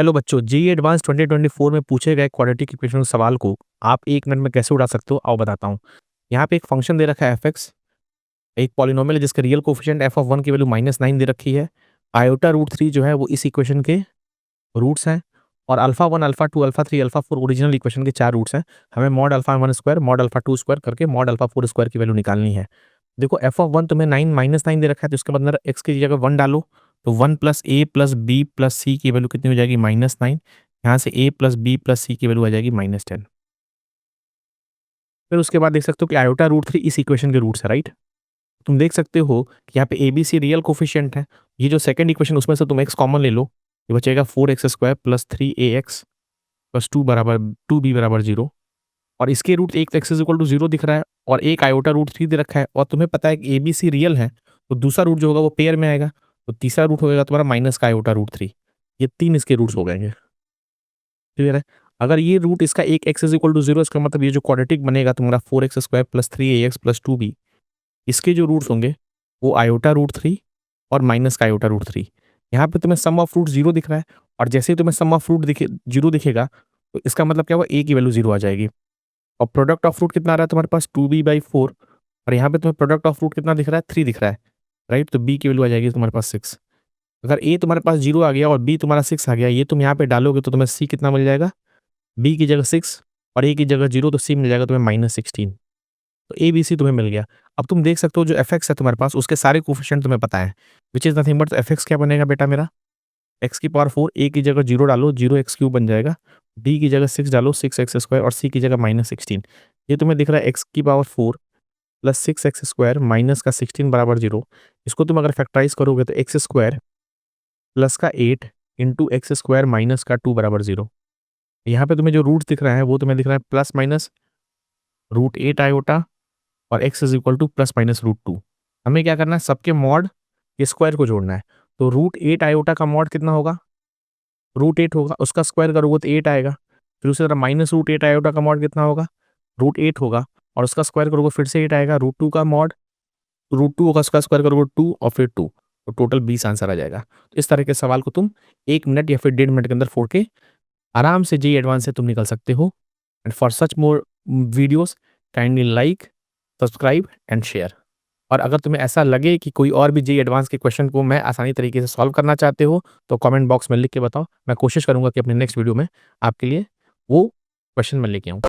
Hello बच्चों, JEE advance 2024 में पूछे गए क्वाड्रेटिक इक्वेशन सवाल को आप 1 मिनट में कैसे उड़ा सकते हो आओ बताता हूँ। यहाँ पे एक फंक्शन दे रखा है एफ(x), एक पॉलिनोमियल है जिसका रियल कोएफिशिएंट एफ ऑफ 1 की वैल्यू -9 दे रखी है। आयोटा√3 जो है वो इस इक्वेशन के रूट्स हैं और alpha 1, alpha 2, alpha 3, alpha 4 original equation के 4 रूट्स हैं। हमें mod alpha 1 square, mod alpha 2 square करके मॉड अल्फा 4 स्क्वायर की वैल्यू निकालनी है। देखो एफ ऑफ 1 तुम्हें 9 -9 दे रखा है, तो इसके मतलब एक्स की जगह 1 डालो तो 1 प्लस ए प्लस बी प्लस सी की वैल्यू कितनी हो जाएगी -9। यहाँ से a प्लस बी प्लस सी की वैल्यू आ जाएगी -10। फिर उसके बाद देख सकते हो कि आयोटा√3 इस इक्वेशन के रूट्स है, राइट। तुम देख सकते हो कि यहाँ पे A B C real coefficient है। ये जो सेकंड इक्वेशन उसमें से तुम एक्स कॉमन ले लो, ये बचेगा 4x² plus 3ax plus 2b बराबर 0। और इसके रूट एक तो x इज इक्वल टू 0 दिख रहा है और एक आयोटा√3 दे रखा है और तुम्हें पता है कि ए बी सी रियल है, तो दूसरा रूट जो होगा वो पेयर में आएगा, तो तीसरा रूट होगा तुम्हारा माइनस का आयोटा√3। ये 3 इसके रूट्स हो गए। क्लियर है। अगर ये रूट इसका एक x इज इक्वल टू 0, इसका मतलब ये जो क्वाड्रेटिक बनेगा तुम्हारा 4x² plus 3ax plus 2b, इसके जो रूट्स होंगे वो आयोटा√3 और माइनस का आयोटा√3। यहाँ पे तुम्हें सम ऑफ रूट 0 दिख रहा है और जैसे ही तुम्हें सम ऑफ रूट 0 दिखेगा तो इसका मतलब क्या हुआ, a की वैल्यू 0 आ जाएगी। और प्रोडक्ट ऑफ रूट कितना आ रहा है तुम्हारे पास 2b/4 और यहाँ पे तुम्हें प्रोडक्ट ऑफ रूट कितना दिख रहा है 3 दिख रहा है, राइट। तो b की वैल्यू आ जाएगी तुम्हारे पास 6। अगर a तुम्हारे पास 0 आ गया और b तुम्हारा 6 आ गया, ये तुम यहाँ पे डालोगे तो तुम्हें c कितना मिल जाएगा, b की जगह 6 और a की जगह 0, तो c मिल जाएगा तुम्हें -16। तो ए बी सी तुम्हें मिल गया। अब तुम देख सकते हो जो एफ(x) है तुम्हारे पास उसके सारे कोफिशिएंट तुम्हें पता है, विच इज नथिंग बट, तो एफ(x) क्या बनेगा बेटा मेरा x की पावर 4, a की जगह 0 डालो 0x³ बन जाएगा, b की जगह 6 डालो 6x² और c की जगह -16। ये तुम्हें दिख रहा है x की पावर 4 प्लस 6x² माइनस का 16 बराबर 0। इसको तुम अगर फैक्टराइज करोगे तो x² प्लस का 8 इंटू x² माइनस का 2 बराबर 0। यहाँ पे तुम्हें जो रूट्स दिख रहा है वो तुम्हें दिख रहा है प्लस माइनस √8 आयोटा और x is equal two plus minus √2। हमें क्या करना है, सबके मॉड के स्क्वायर को जोड़ना है। तो √8 आयोटा का मॉड कितना होगा, √8 होगा, उसका स्क्वायर करोगे तो 8 आएगा। फिर उसी तरह माइनस √8 आयोटा का मॉड कितना होगा, √8 होगा और उसका स्क्वायर करोगे फिर से 8 आएगा। √2 का मॉड √2 होगा, उसका स्क्वायर करोगे 2 और फिर 2, तो टोटल 20 आंसर आ जाएगा। तो इस तरह के सवाल को तुम 1 मिनट या फिर 1.5 मिनट के अंदर फोड़ के आराम से जेईई एडवांस से तुम निकल सकते हो। And for such more videos kindly like, subscribe and share. और अगर तुम्हें ऐसा लगे कि कोई और भी जेईई एडवांस के क्वेश्चन को मैं आसानी तरीके से सॉल्व करना चाहते हो तो कमेंट बॉक्स में लिख के बताओ। मैं कोशिश करूंगा कि अपने नेक्स्ट वीडियो में आपके लिए वो क्वेश्चन मैं लेके आऊँ।